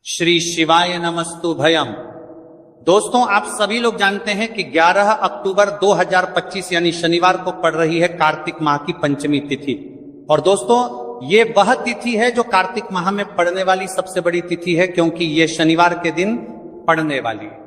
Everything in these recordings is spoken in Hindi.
श्री शिवाय नमस्तु भयम। दोस्तों, आप सभी लोग जानते हैं कि 11 अक्टूबर 2025 यानी शनिवार को पड़ रही है कार्तिक माह की पंचमी तिथि। और दोस्तों, ये वह तिथि है जो कार्तिक माह में पड़ने वाली सबसे बड़ी तिथि है, क्योंकि ये शनिवार के दिन पड़ने वाली है।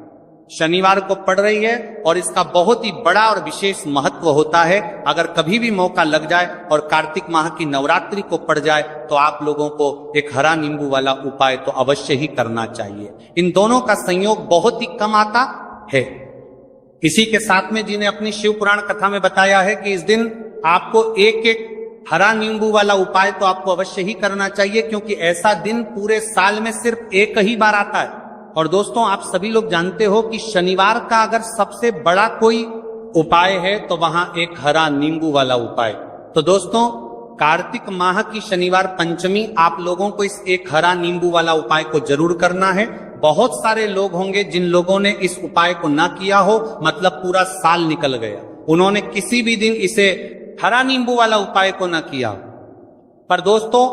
शनिवार को पड़ रही है और इसका बहुत ही बड़ा और विशेष महत्व होता है। अगर कभी भी मौका लग जाए और कार्तिक माह की नवरात्रि को पड़ जाए तो आप लोगों को एक हरा नींबू वाला उपाय तो अवश्य ही करना चाहिए। इन दोनों का संयोग बहुत ही कम आता है। इसी के साथ में जिन्हें अपनी शिव पुराण कथा में बताया है कि इस दिन आपको एक एक हरा नींबू वाला उपाय तो आपको अवश्य ही करना चाहिए, क्योंकि ऐसा दिन पूरे साल में सिर्फ एक ही बार आता है। और दोस्तों, आप सभी लोग जानते हो कि शनिवार का अगर सबसे बड़ा कोई उपाय है तो वहां एक हरा नींबू वाला उपाय। तो दोस्तों, कार्तिक माह की शनिवार पंचमी आप लोगों को इस एक हरा नींबू वाला उपाय को जरूर करना है। बहुत सारे लोग होंगे जिन लोगों ने इस उपाय को ना किया हो, मतलब पूरा साल निकल गया, उन्होंने किसी भी दिन इसे हरा नींबू वाला उपाय को ना किया। पर दोस्तों,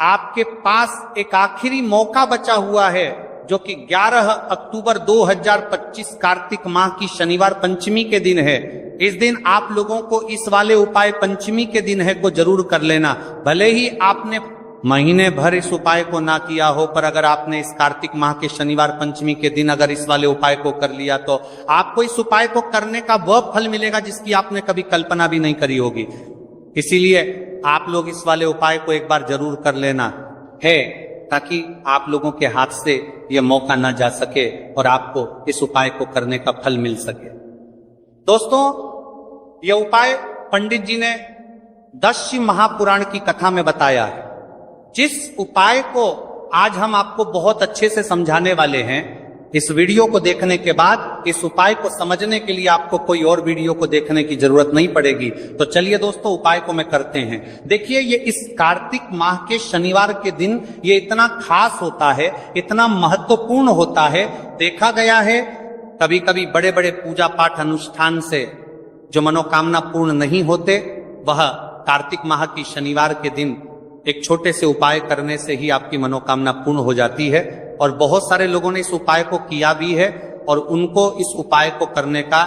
आपके पास एक आखिरी मौका बचा हुआ है, जो कि 11 अक्टूबर 2025 कार्तिक माह की शनिवार पंचमी के दिन है। इस दिन आप लोगों को इस वाले उपाय पंचमी के दिन है को जरूर कर लेना। भले ही आपने महीने भर इस उपाय को ना किया हो, पर अगर आपने इस कार्तिक माह के शनिवार पंचमी के दिन अगर इस वाले उपाय को कर लिया तो आपको इस उपाय को करने का वह फल मिलेगा जिसकी आपने कभी कल्पना भी नहीं करी होगी। इसीलिए आप लोग इस वाले उपाय को एक बार जरूर कर लेना है, ताकि आप लोगों के हाथ से यह मौका ना जा सके और आपको इस उपाय को करने का फल मिल सके। दोस्तों, यह उपाय पंडित जी ने 10 शिव महापुराण की कथा में बताया है। जिस उपाय को आज हम आपको बहुत अच्छे से समझाने वाले हैं, इस वीडियो को देखने के बाद इस उपाय को समझने के लिए आपको कोई और वीडियो को देखने की जरूरत नहीं पड़ेगी। तो चलिए दोस्तों, उपाय को मैं करते हैं। देखिए, ये इस कार्तिक माह के शनिवार के दिन ये इतना खास होता है, इतना महत्वपूर्ण होता है। देखा गया है कभी कभी बड़े बड़े पूजा पाठ अनुष्ठान से जो मनोकामना पूर्ण नहीं होते, वह कार्तिक माह की शनिवार के दिन एक छोटे से उपाय करने से ही आपकी मनोकामना पूर्ण हो जाती है। और बहुत सारे लोगों ने इस उपाय को किया भी है और उनको इस उपाय को करने का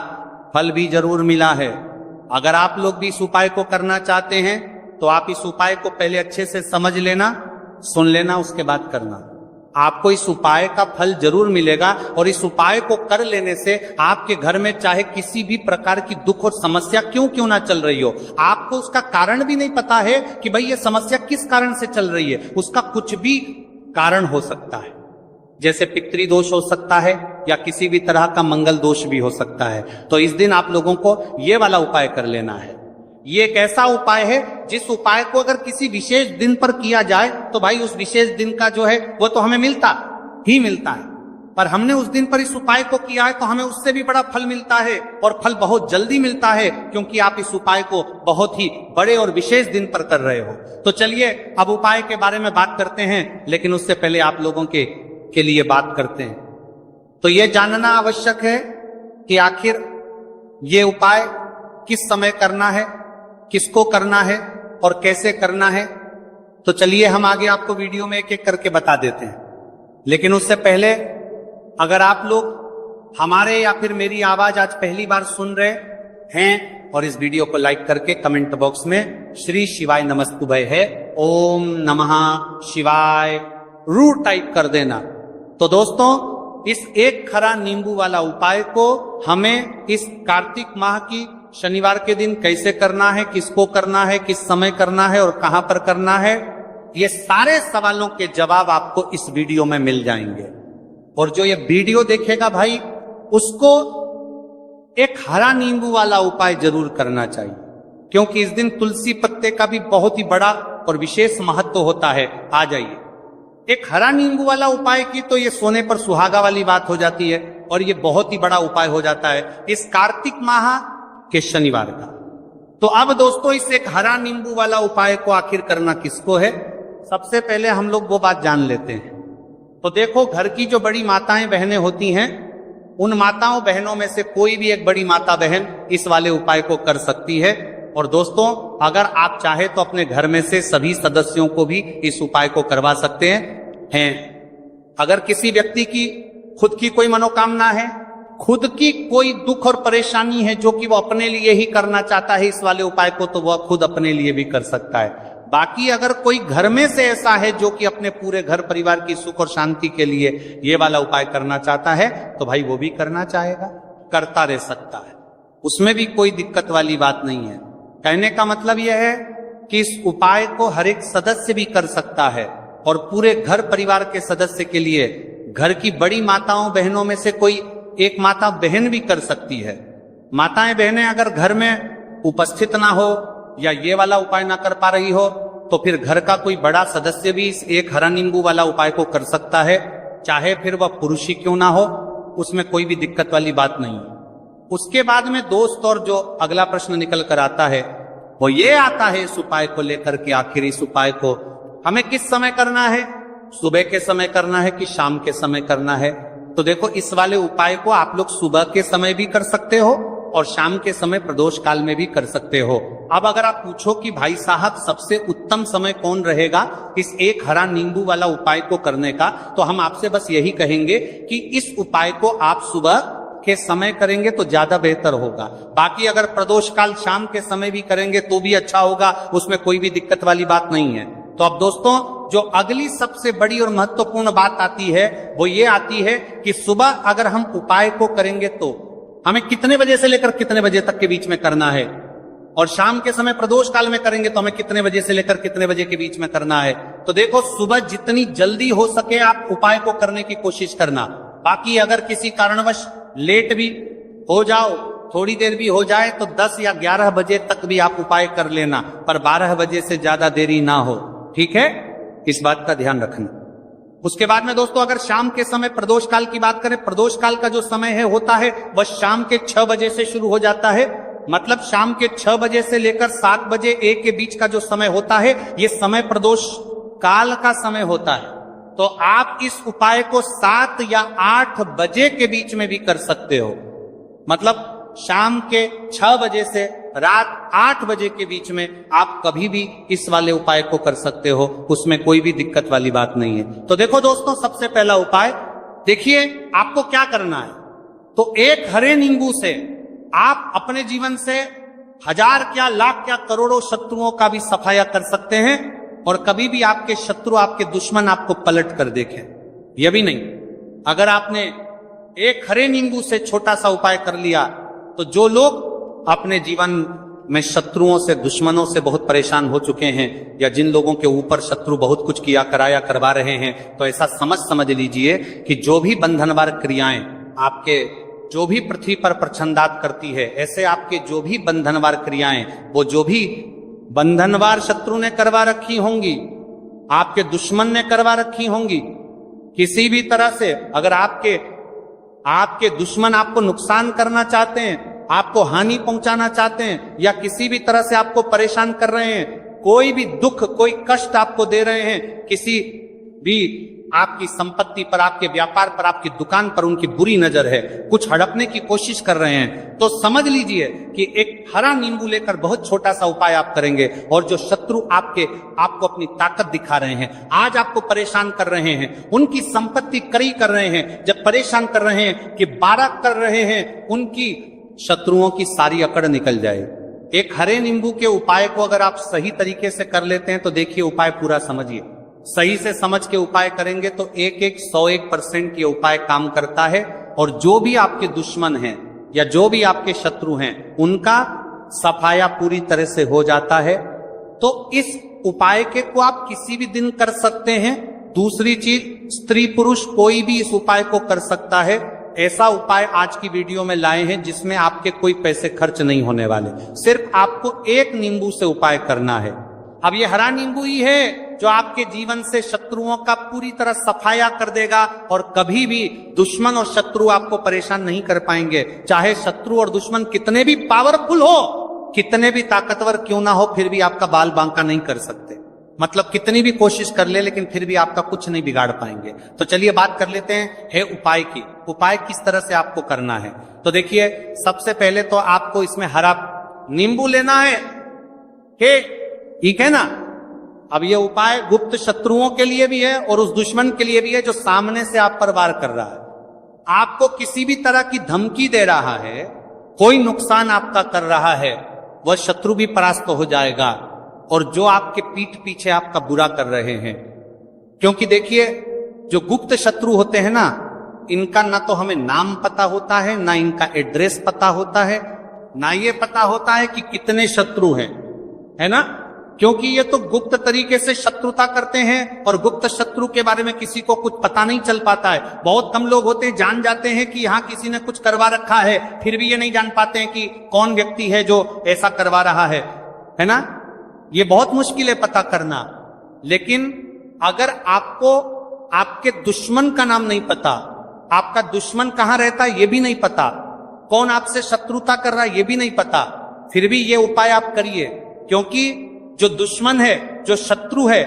फल भी जरूर मिला है। अगर आप लोग भी इस उपाय को करना चाहते हैं तो आप इस उपाय को पहले अच्छे से समझ लेना, सुन लेना, उसके बाद करना। आपको इस उपाय का फल जरूर मिलेगा। और इस उपाय को कर लेने से आपके घर में चाहे किसी भी प्रकार की दुख और समस्या क्यों ना चल रही हो, आपको उसका कारण भी नहीं पता है कि भाई ये समस्या किस कारण से चल रही है, उसका कुछ भी कारण हो सकता है। जैसे पितृ दोष हो सकता है या किसी भी तरह का मंगल दोष भी हो सकता है। तो इस दिन आप लोगों को ये वाला उपाय कर लेना है। ये एक ऐसा उपाय है जिस उपाय को अगर किसी विशेष दिन पर किया जाए तो भाई उस विशेष दिन का जो है वो तो हमें मिलता ही मिलता है। पर हमने उस दिन पर इस उपाय को किया है तो हमें उससे भी बड़ा फल मिलता है, और फल बहुत जल्दी मिलता है, क्योंकि आप इस उपाय को बहुत ही बड़े और विशेष दिन पर कर रहे हो। तो चलिए अब उपाय के बारे में बात करते हैं, लेकिन उससे पहले आप लोगों के लिए बात करते हैं। तो यह जानना आवश्यक है कि आखिर ये उपाय किस समय करना है, किसको करना है और कैसे करना है। तो चलिए हम आगे आपको वीडियो में एक एक करके बता देते हैं। लेकिन उससे पहले, अगर आप लोग हमारे या फिर मेरी आवाज आज पहली बार सुन रहे हैं और इस वीडियो को लाइक करके कमेंट बॉक्स में श्री शिवाय नमस्तुभय है, ओम नमः शिवाय रू टाइप कर देना। तो दोस्तों, इस एक हरा नींबू वाला उपाय को हमें इस कार्तिक माह की शनिवार के दिन कैसे करना है, किसको करना है, किस समय करना है और कहां पर करना है, ये सारे सवालों के जवाब आपको इस वीडियो में मिल जाएंगे। और जो ये वीडियो देखेगा भाई, उसको एक हरा नींबू वाला उपाय जरूर करना चाहिए, क्योंकि इस दिन तुलसी पत्ते का भी बहुत ही बड़ा और विशेष महत्व होता है। आ जाइए, एक हरा नींबू वाला उपाय की तो ये सोने पर सुहागा वाली बात हो जाती है, और ये बहुत ही बड़ा उपाय हो जाता है इस कार्तिक माह के शनिवार का। तो अब दोस्तों, इस एक हरा नींबू वाला उपाय को आखिर करना किसको है, सबसे पहले हम लोग वो बात जान लेते हैं। तो देखो, घर की जो बड़ी माताएं बहनें होती हैं, उन माताओं बहनों में से कोई भी एक बड़ी माता बहन इस वाले उपाय को कर सकती है। और दोस्तों, अगर आप चाहे तो अपने घर में से सभी सदस्यों को भी इस उपाय को करवा सकते हैं। अगर किसी व्यक्ति की खुद की कोई मनोकामना है, खुद की कोई दुख और परेशानी है जो कि वो अपने लिए ही करना चाहता है इस वाले उपाय को, तो वह खुद अपने लिए भी कर सकता है। बाकी अगर कोई घर में से ऐसा है जो कि अपने पूरे घर परिवार की सुख और शांति के लिए ये वाला उपाय करना चाहता है, तो भाई वो भी करना चाहेगा, करता रह सकता है, उसमें भी कोई दिक्कत वाली बात नहीं है। कहने का मतलब यह है कि इस उपाय को हर एक सदस्य भी कर सकता है और पूरे घर परिवार के सदस्य के लिए घर की बड़ी माताओं बहनों में से कोई एक माता बहन भी कर सकती है। माताएं बहनें अगर घर में उपस्थित ना हो या ये वाला उपाय ना कर पा रही हो, तो फिर घर का कोई बड़ा सदस्य भी इस एक हरा नींबू वाला उपाय को कर सकता है, चाहे फिर वह पुरुष ही क्यों ना हो, उसमें कोई भी दिक्कत वाली बात नहीं है। उसके बाद में दोस्त और जो अगला प्रश्न निकल कर आता है वो ये आता है इस उपाय को लेकर के, आखिर इस उपाय को हमें किस समय करना है, सुबह के समय करना है कि शाम के समय करना है? तो देखो, इस वाले उपाय को आप लोग सुबह के समय भी कर सकते हो और शाम के समय प्रदोष काल में भी कर सकते हो। अब अगर आप पूछो कि भाई साहब सबसे उत्तम समय कौन रहेगा इस एक हरा नींबू वाला उपाय को करने का, तो हम आपसे बस यही कहेंगे कि इस उपाय को आप सुबह के समय करेंगे तो ज्यादा बेहतर होगा। बाकी अगर प्रदोष काल शाम के समय भी करेंगे तो भी अच्छा होगा, उसमें कोई भी दिक्कत वाली बात नहीं है। तो अब दोस्तों, जो अगली सबसे बड़ी और महत्वपूर्ण बात आती है वो ये आती है कि सुबह अगर हम उपाय को करेंगे तो हमें कितने बजे से लेकर कितने बजे तक के बीच में करना है, और शाम के समय प्रदोष काल में करेंगे तो हमें कितने बजे से लेकर कितने बजे के बीच में करना है। तो देखो, सुबह जितनी जल्दी हो सके आप उपाय को करने की कोशिश करना। बाकी अगर किसी कारणवश लेट भी हो जाओ, थोड़ी देर भी हो जाए, तो 10 या 11 बजे तक भी आप उपाय कर लेना, पर 12 बजे से ज्यादा देरी ना हो, ठीक है? इस बात का ध्यान रखना। उसके बाद में दोस्तों, अगर शाम के समय प्रदोष काल की बात करें, प्रदोष काल का जो समय है होता है वह शाम के 6 बजे से शुरू हो जाता है। मतलब शाम के 6 बजे से लेकर 7 बजे 1 के बीच का जो समय होता है, ये समय प्रदोष काल का समय होता है। तो आप इस उपाय को 7 या 8 बजे के बीच में भी कर सकते हो। मतलब शाम के 6 बजे से रात 8 बजे के बीच में आप कभी भी इस वाले उपाय को कर सकते हो, उसमें कोई भी दिक्कत वाली बात नहीं है। तो देखो दोस्तों, सबसे पहला उपाय देखिए, आपको क्या करना है। तो एक हरे नींबू से आप अपने जीवन से 1000 क्या लाख क्या करोड़ों शत्रुओं का भी सफाया कर सकते हैं, और कभी भी आपके शत्रु, आपके दुश्मन आपको पलट कर देखें यह भी नहीं। अगर आपने एक हरे नींबू से छोटा सा उपाय कर लिया, तो जो लोग अपने जीवन में शत्रुओं से, दुश्मनों से बहुत परेशान हो चुके हैं, या जिन लोगों के ऊपर शत्रु बहुत कुछ किया कराया करवा रहे हैं, तो ऐसा समझ लीजिए कि जो भी बंधनवार क्रियाएं आपके, जो भी पृथ्वी पर प्रछंदात करती है, ऐसे आपके जो भी बंधनवार क्रियाएं, वो जो भी बंधनवार शत्रु ने करवा रखी होंगी, आपके दुश्मन ने करवा रखी होंगी, किसी भी तरह से अगर आपके दुश्मन आपको नुकसान करना चाहते हैं, आपको हानि पहुंचाना चाहते हैं, या किसी भी तरह से आपको परेशान कर रहे हैं, कोई भी दुख, कोई कष्ट आपको दे रहे हैं, किसी भी आपकी संपत्ति पर, आपके व्यापार पर, आपकी दुकान पर उनकी बुरी नजर है, कुछ हड़पने की कोशिश कर रहे हैं, तो समझ लीजिए कि एक हरा नींबू लेकर बहुत छोटा सा उपाय आप करेंगे, और जो शत्रु आपको अपनी ताकत दिखा रहे हैं, आज आपको परेशान कर रहे हैं, उनकी संपत्ति करी कर रहे हैं, जब परेशान कर रहे हैं कि 12 कर रहे हैं, उनकी शत्रुओं की सारी अकड़ निकल जाए। एक हरे नींबू के उपाय को अगर आप सही तरीके से कर लेते हैं, तो देखिए उपाय पूरा समझिए, सही से समझ के उपाय करेंगे तो 101% ये उपाय काम करता है, और जो भी आपके दुश्मन हैं या जो भी आपके शत्रु हैं, उनका सफाया पूरी तरह से हो जाता है। तो इस उपाय के को आप किसी भी दिन कर सकते हैं। दूसरी चीज, स्त्री पुरुष कोई भी इस उपाय को कर सकता है। ऐसा उपाय आज की वीडियो में लाए हैं जिसमें आपके कोई पैसे खर्च नहीं होने वाले, सिर्फ आपको एक नींबू से उपाय करना है। अब ये हरा नींबू ही है जो आपके जीवन से शत्रुओं का पूरी तरह सफाया कर देगा, और कभी भी दुश्मन और शत्रु आपको परेशान नहीं कर पाएंगे। चाहे शत्रु और दुश्मन कितने भी पावरफुल हो, कितने भी ताकतवर क्यों ना हो, फिर भी आपका बाल बांका नहीं कर सकते। मतलब कितनी भी कोशिश कर ले, लेकिन फिर भी आपका कुछ नहीं बिगाड़ पाएंगे। तो चलिए बात कर लेते हैं उपाय की। उपाय किस तरह से आपको करना है। तो देखिए, सबसे पहले तो आपको इसमें हरा नींबू लेना है, ठीक है ना। अब ये उपाय गुप्त शत्रुओं के लिए भी है और उस दुश्मन के लिए भी है जो सामने से आप पर वार कर रहा है। आपको किसी भी तरह की धमकी दे रहा है, कोई नुकसान आपका कर रहा है, वह शत्रु भी परास्त हो जाएगा। और जो आपके पीठ पीछे आपका बुरा कर रहे हैं, क्योंकि देखिए जो गुप्त शत्रु होते हैं ना, इनका ना तो हमें नाम पता होता है, ना इनका एड्रेस पता होता है, ना ये पता होता है कि कितने शत्रु हैं, है ना, क्योंकि ये तो गुप्त तरीके से शत्रुता करते हैं और गुप्त शत्रु के बारे में किसी को कुछ पता नहीं चल पाता है। बहुत कम लोग होते हैं जान जाते हैं कि यहाँ किसी ने कुछ करवा रखा है, फिर भी ये नहीं जान पाते हैं कि कौन व्यक्ति है जो ऐसा करवा रहा है ना। ये बहुत मुश्किल है पता करना। लेकिन अगर आपको आपके दुश्मन का नाम नहीं पता, आपका दुश्मन कहां रहता है ये भी नहीं पता, कौन आपसे शत्रुता कर रहा है ये भी नहीं पता, फिर भी ये उपाय आप करिए, क्योंकि जो दुश्मन है, जो शत्रु है,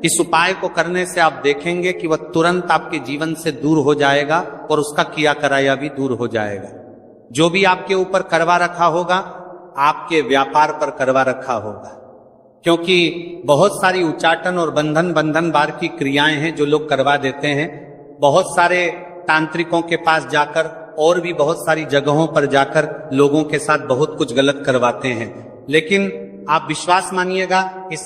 इस उपाय को करने से आप देखेंगे कि वह तुरंत आपके जीवन से दूर हो जाएगा और उसका किया कराया भी दूर हो जाएगा। जो भी आपके ऊपर करवा रखा होगा, आपके व्यापार पर करवा रखा होगा, क्योंकि बहुत सारी उच्चाटन और बंधन बार की क्रियाएं हैं जो लोग करवा देते हैं। बहुत सारे तांत्रिकों के पास जाकर और भी बहुत सारी जगहों पर जाकर लोगों के साथ बहुत कुछ गलत करवाते हैं। लेकिन आप विश्वास मानिएगा, इस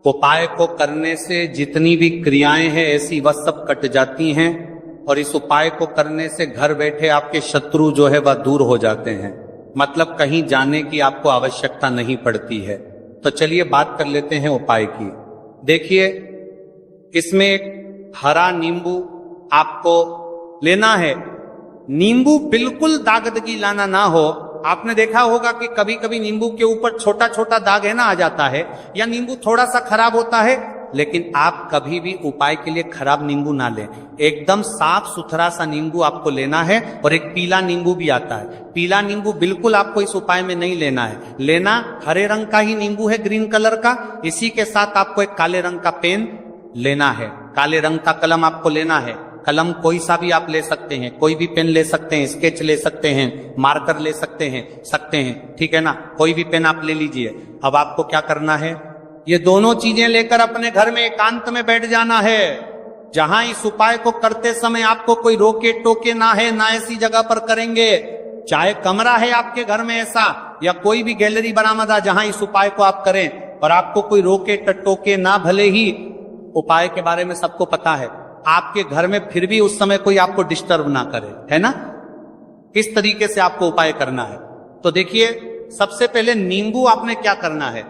उपाय को करने से जितनी भी क्रियाएं हैं ऐसी वह सब कट जाती हैं और इस उपाय को करने से घर बैठे आपके शत्रु जो है वह दूर हो जाते हैं। मतलब कहीं जाने की आपको आवश्यकता नहीं पड़ती है। तो चलिए बात कर लेते हैं उपाय की। देखिए, इसमें एक हरा नींबू आपको लेना है। नींबू बिल्कुल दागदगी लाना ना हो। आपने देखा होगा कि कभी कभी नींबू के ऊपर छोटा छोटा दाग है ना आ जाता है, या नींबू थोड़ा सा खराब होता है। लेकिन आप कभी भी उपाय के लिए खराब नींबू ना लें। एकदम साफ सुथरा सा नींबू आपको लेना है। और एक पीला नींबू भी आता है, पीला नींबू बिल्कुल आपको इस उपाय में नहीं लेना है। लेना हरे रंग का ही नींबू है, ग्रीन कलर का। इसी के साथ आपको एक काले रंग का पेन लेना है, काले रंग का कलम आपको लेना है। कलम कोई सा भी आप ले सकते हैं, कोई भी पेन ले सकते हैं, स्केच ले सकते हैं, मार्कर ले सकते हैं, ठीक है ना, कोई भी पेन आप ले लीजिए। अब आपको क्या करना है, ये दोनों चीजें लेकर अपने घर में एकांत में बैठ जाना है, जहां इस उपाय को करते समय आपको कोई रोके टोके ना है, ना ऐसी जगह पर करेंगे। चाहे कमरा है आपके घर में ऐसा, या कोई भी गैलरी बरामदा जहां इस उपाय को आप करें, और आपको कोई रोके टटोके ना, भले ही उपाय के बारे में सबको पता है, आपके घर में फिर भी उस समय कोई आपको डिस्टर्ब ना करे, है ना। किस तरीके से आपको उपाय करना है, तो देखिए, सबसे पहले नींबू आपने क्या करना है,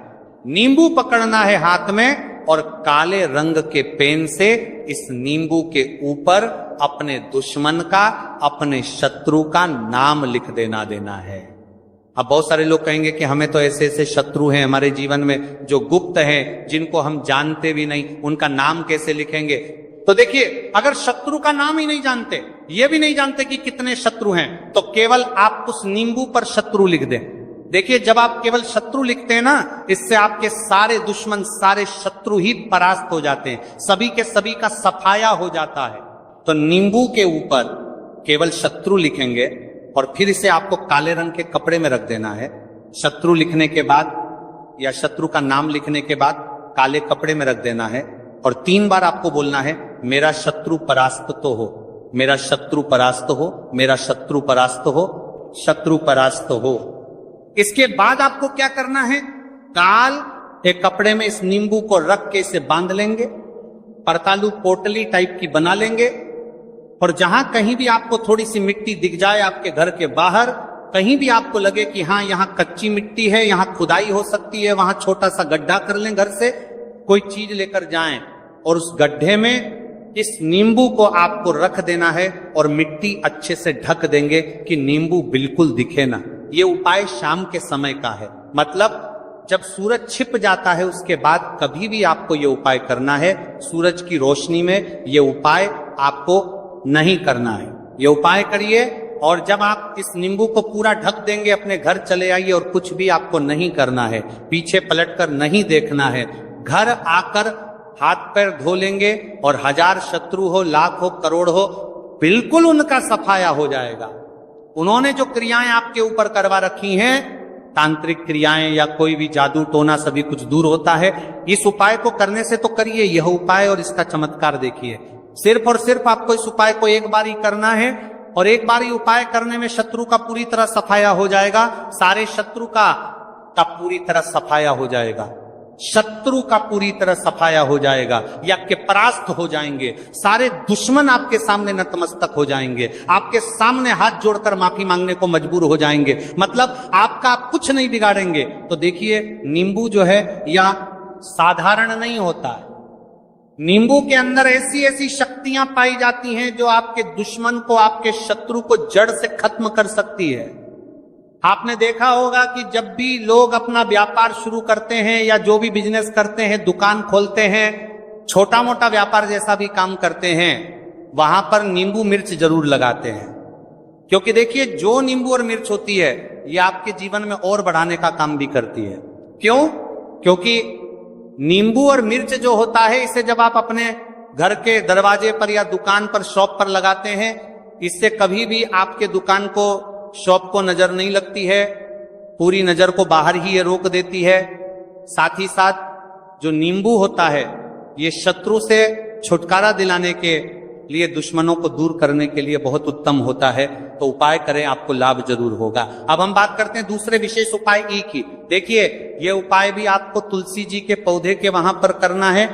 नींबू पकड़ना है हाथ में और काले रंग के पेन से इस नींबू के ऊपर अपने दुश्मन का, अपने शत्रु का नाम लिख देना है। अब बहुत सारे लोग कहेंगे कि हमें तो ऐसे ऐसे शत्रु हैं हमारे जीवन में जो गुप्त हैं, जिनको हम जानते भी नहीं, उनका नाम कैसे लिखेंगे। तो देखिए, अगर शत्रु का नाम ही नहीं जानते, ये भी नहीं जानते कि कितने शत्रु हैं, तो केवल आप उस नींबू पर शत्रु लिख दें। देखिए, जब आप केवल शत्रु लिखते हैं ना, इससे आपके सारे दुश्मन, सारे शत्रु ही परास्त हो जाते हैं, सभी के सभी का सफाया हो जाता है। तो नींबू के ऊपर केवल शत्रु लिखेंगे और फिर इसे आपको काले रंग के कपड़े में रख देना है। शत्रु लिखने के बाद या शत्रु का नाम लिखने के बाद काले कपड़े में रख देना है और 3 बार आपको बोलना है, मेरा शत्रु परास्त तो हो, मेरा शत्रु परास्त हो, मेरा शत्रु परास्त हो, शत्रु परास्त हो। इसके बाद आपको क्या करना है, काल एक कपड़े में इस नींबू को रख के इसे बांध लेंगे, परतालू पोटली टाइप की बना लेंगे, और जहां कहीं भी आपको थोड़ी सी मिट्टी दिख जाए आपके घर के बाहर, कहीं भी आपको लगे कि हाँ यहाँ कच्ची मिट्टी है, यहाँ खुदाई हो सकती है, वहां छोटा सा गड्ढा कर लें, घर से कोई चीज लेकर जाएं और उस गड्ढे में इस नींबू को आपको रख देना है और मिट्टी अच्छे से ढक देंगे कि नींबू बिल्कुल दिखे ना। ये उपाय शाम के समय का है, मतलब जब सूरज छिप जाता है उसके बाद कभी भी आपको ये उपाय करना है। सूरज की रोशनी में ये उपाय आपको नहीं करना है। ये उपाय करिए और जब आप इस नींबू को पूरा ढक देंगे, अपने घर चले आइए और कुछ भी आपको नहीं करना है, पीछे पलटकर नहीं देखना है। घर आकर हाथ पैर धो लेंगे और 1000 शत्रु हो, लाख हो, करोड़ हो, बिल्कुल उनका सफाया हो जाएगा। उन्होंने जो क्रियाएं आपके ऊपर करवा रखी हैं तांत्रिक क्रियाएं या कोई भी जादू टोना सभी कुछ दूर होता है। इस उपाय को करने से तो करिए यह उपाय और इसका चमत्कार देखिए। सिर्फ और सिर्फ आपको इस उपाय को एक बार ही करना है और एक बार ही उपाय करने में शत्रु का पूरी तरह सफाया हो जाएगा, सारे शत्रु का पूरी तरह सफाया हो जाएगा, शत्रु का पूरी तरह सफाया हो जाएगा, या के परास्त हो जाएंगे, सारे दुश्मन आपके सामने नतमस्तक हो जाएंगे, आपके सामने हाथ जोड़कर माफी मांगने को मजबूर हो जाएंगे, मतलब आपका आप कुछ नहीं बिगाड़ेंगे। तो देखिए नींबू जो है यह साधारण नहीं होता है, नींबू के अंदर ऐसी ऐसी शक्तियां पाई जाती हैं जो आपके दुश्मन को, आपके शत्रु को जड़ से खत्म कर सकती है। आपने देखा होगा कि जब भी लोग अपना व्यापार शुरू करते हैं या जो भी बिजनेस करते हैं, दुकान खोलते हैं, छोटा मोटा व्यापार जैसा भी काम करते हैं, वहां पर नींबू मिर्च जरूर लगाते हैं। क्योंकि देखिए जो नींबू और मिर्च होती है ये आपके जीवन में और बढ़ाने का काम भी करती है। क्यों? क्योंकि नींबू और मिर्च जो होता है इसे जब आप अपने घर के दरवाजे पर या दुकान पर, शॉप पर लगाते हैं, इससे कभी भी आपके दुकान को, शॉप को नजर नहीं लगती है, पूरी नजर को बाहर ही ये रोक देती है। साथ ही साथ जो नींबू होता है ये शत्रु से छुटकारा दिलाने के लिए, दुश्मनों को दूर करने के लिए बहुत उत्तम होता है। तो उपाय करें, आपको लाभ जरूर होगा। अब हम बात करते हैं दूसरे विशेष उपाय की। देखिए ये उपाय भी आपको तुलसी जी के पौधे के वहां पर करना है।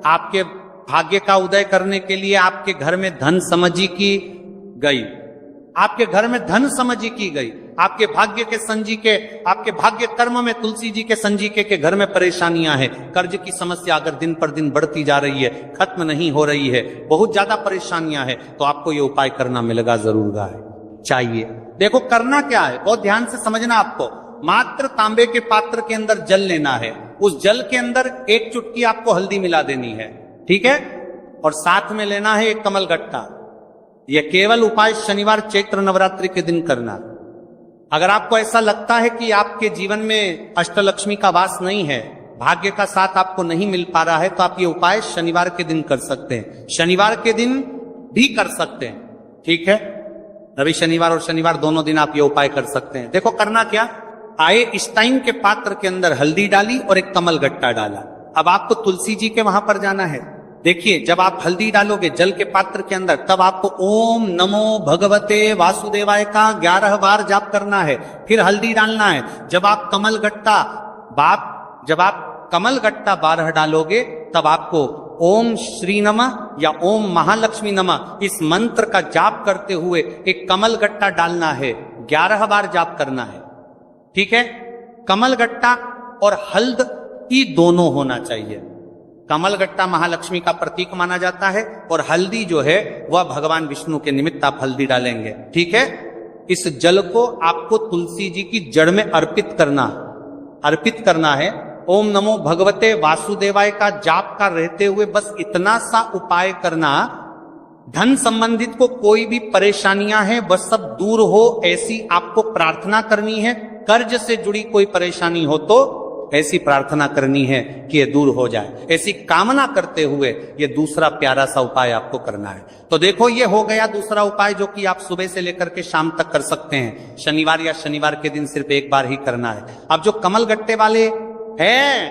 आपके भाग्य का उदय करने के लिए आपके घर में धन समझी की गई, आपके घर में धन समझी की गई, आपके भाग्य के संजी के, आपके भाग्य कर्म में तुलसी जी के संजी के घर में परेशानियां हैं, कर्ज की समस्या अगर दिन पर दिन बढ़ती जा रही है, खत्म नहीं हो रही है, बहुत ज्यादा परेशानियां हैं, तो आपको ये उपाय करना मिलेगा जरूर चाहिए। देखो करना क्या है, बहुत ध्यान से समझना। आपको मात्र तांबे के पात्र के अंदर जल लेना है, उस जल के अंदर एक चुटकी आपको हल्दी मिला देनी है, ठीक है, और साथ में लेना है एक कमल गट्टा। यह केवल उपाय शनिवार चैत्र नवरात्रि के दिन करना। अगर आपको ऐसा लगता है कि आपके जीवन में अष्टलक्ष्मी का वास नहीं है, भाग्य का साथ आपको नहीं मिल पा रहा है, तो आप ये उपाय शनिवार के दिन कर सकते हैं, शनिवार के दिन भी कर सकते हैं, ठीक है। रवि शनिवार और शनिवार दोनों दिन आप ये उपाय कर सकते हैं। देखो करना क्या, आए स्टाइन के पात्र के अंदर हल्दी डाली और एक कमल गट्टा डाला। अब आपको तुलसी जी के वहां पर जाना है। देखिए जब आप हल्दी डालोगे जल के पात्र के अंदर, तब आपको ओम नमो भगवते वासुदेवाय का 11 बार जाप करना है, फिर हल्दी डालना है। जब आप कमल गट्टा 12 डालोगे, तब आपको ओम श्री नमः या ओम महालक्ष्मी नमः इस मंत्र का जाप करते हुए एक कमल गट्टा डालना है, 11 बार जाप करना है, ठीक है। कमल गट्टा और हल्द ही दोनों होना चाहिए। कमल गट्टा महालक्ष्मी का प्रतीक माना जाता है और हल्दी जो है वह भगवान विष्णु के निमित्त आप हल्दी डालेंगे, ठीक है। इस जल को आपको तुलसी जी की जड़ में अर्पित करना है। ओम नमो भगवते वासुदेवाय का जाप का रहते हुए बस इतना सा उपाय करना। धन संबंधित को कोई भी परेशानियां हैं वह सब दूर हो, ऐसी आपको प्रार्थना करनी है। कर्ज से जुड़ी कोई परेशानी हो तो ऐसी प्रार्थना करनी है कि ये दूर हो जाए, ऐसी कामना करते हुए ये दूसरा प्यारा सा उपाय आपको करना है। तो देखो ये हो गया दूसरा उपाय, जो कि आप सुबह से लेकर के शाम तक कर सकते हैं। शनिवार या शनिवार के दिन सिर्फ एक बार ही करना है। अब जो कमल गट्टे वाले हैं,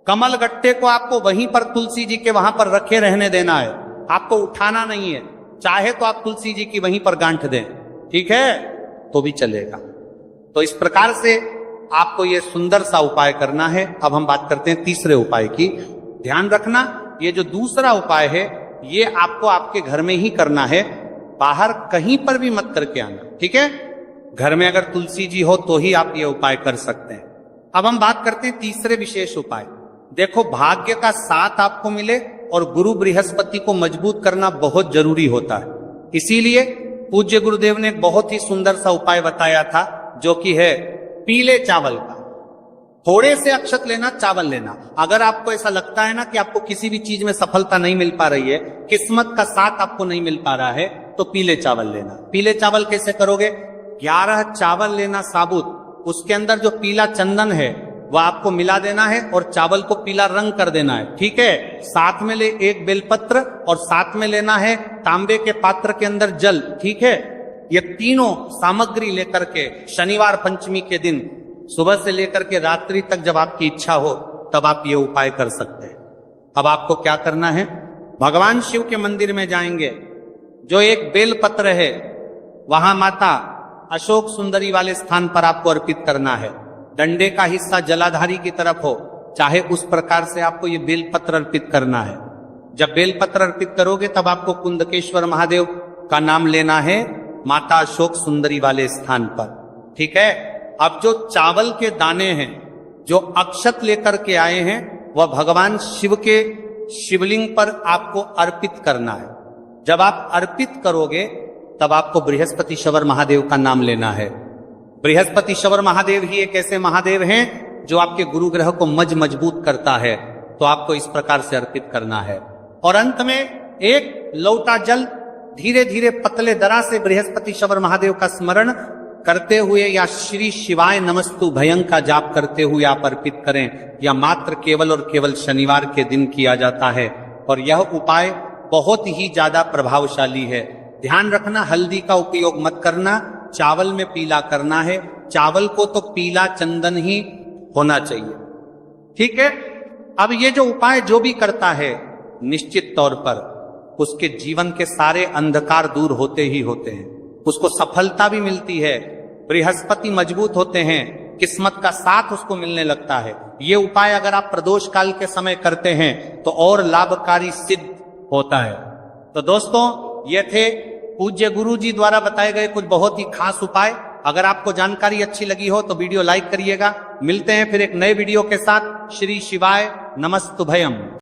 कमल गट्टे को आपको वहीं पर तुलसी जी के वहां पर रखे रहने देना है, आपको उठाना नहीं है। चाहे तो आप तुलसी जी की वहीं पर गांठ दें, ठीक है, तो भी चलेगा। तो इस प्रकार से आपको यह सुंदर सा उपाय करना है। अब हम बात करते हैं तीसरे उपाय की। ध्यान रखना, ये जो दूसरा उपाय है ये आपको आपके घर में ही करना है, बाहर कहीं पर भी मत करके आना, ठीक है। घर में अगर तुलसी जी हो तो ही आप ये उपाय कर सकते हैं। अब हम बात करते हैं तीसरे विशेष उपाय। देखो भाग्य का साथ आपको मिले और गुरु बृहस्पति को मजबूत करना बहुत जरूरी होता है। इसीलिए पूज्य गुरुदेव ने बहुत ही सुंदर सा उपाय बताया था, जो कि है पीले चावल का। थोड़े से अक्षत लेना, चावल लेना। अगर आपको ऐसा लगता है ना कि आपको किसी भी चीज में सफलता नहीं मिल पा रही है, किस्मत का साथ आपको नहीं मिल पा रहा है, तो पीले चावल लेना। पीले चावल कैसे करोगे? 11 चावल लेना साबुत, उसके अंदर जो पीला चंदन है वह आपको मिला देना है और चावल को पीला रंग कर देना है, ठीक है। साथ में ले एक बेलपत्र और साथ में लेना है तांबे के पात्र के अंदर जल, ठीक है। ये तीनों सामग्री लेकर के शनिवार पंचमी के दिन सुबह से लेकर के रात्रि तक जब आपकी इच्छा हो तब आप ये उपाय कर सकते हैं। अब आपको क्या करना है, भगवान शिव के मंदिर में जाएंगे, जो एक बेलपत्र है वहां माता अशोक सुंदरी वाले स्थान पर आपको अर्पित करना है। डंडे का हिस्सा जलाधारी की तरफ हो, चाहे उस प्रकार से आपको ये बेलपत्र अर्पित करना है। जब बेलपत्र अर्पित करोगे तब आपको कुंदकेश्वर महादेव का नाम लेना है माता अशोक सुंदरी वाले स्थान पर, ठीक है। अब जो चावल के दाने हैं, जो अक्षत लेकर के आए हैं, वह भगवान शिव के शिवलिंग पर आपको अर्पित करना है। जब आप अर्पित करोगे तब आपको बृहस्पति शवर महादेव का नाम लेना है। बृहस्पति शवर महादेव ही एक ऐसे महादेव हैं जो आपके गुरु ग्रह को मजबूत करता है, तो आपको इस प्रकार से अर्पित करना है। और अंत में एक लौटा जल धीरे धीरे पतले दरा से बृहस्पति शवर महादेव का स्मरण करते हुए या श्री शिवाय नमस्तु भयं का जाप करते हुए आप अर्पित करें। या मात्र केवल और केवल शनिवार के दिन किया जाता है और यह उपाय बहुत ही ज्यादा प्रभावशाली है। ध्यान रखना, हल्दी का उपयोग मत करना, चावल में पीला करना है। चावल को तो पीला चंदन ही होना चाहिए, ठीक है। अब ये जो उपाय जो भी करता है, निश्चित तौर पर उसके जीवन के सारे अंधकार दूर होते ही होते हैं, उसको सफलता भी मिलती है, बृहस्पति मजबूत होते हैं, किस्मत का साथ उसको मिलने लगता है। ये उपाय अगर आप प्रदोष काल के समय करते हैं तो और लाभकारी सिद्ध होता है। तो दोस्तों, ये थे पूज्य गुरु जी द्वारा बताए गए कुछ बहुत ही खास उपाय। अगर आपको जानकारी अच्छी लगी हो तो वीडियो लाइक करिएगा। मिलते हैं फिर एक नए वीडियो के साथ। श्री शिवाय नमस्तुभयम्।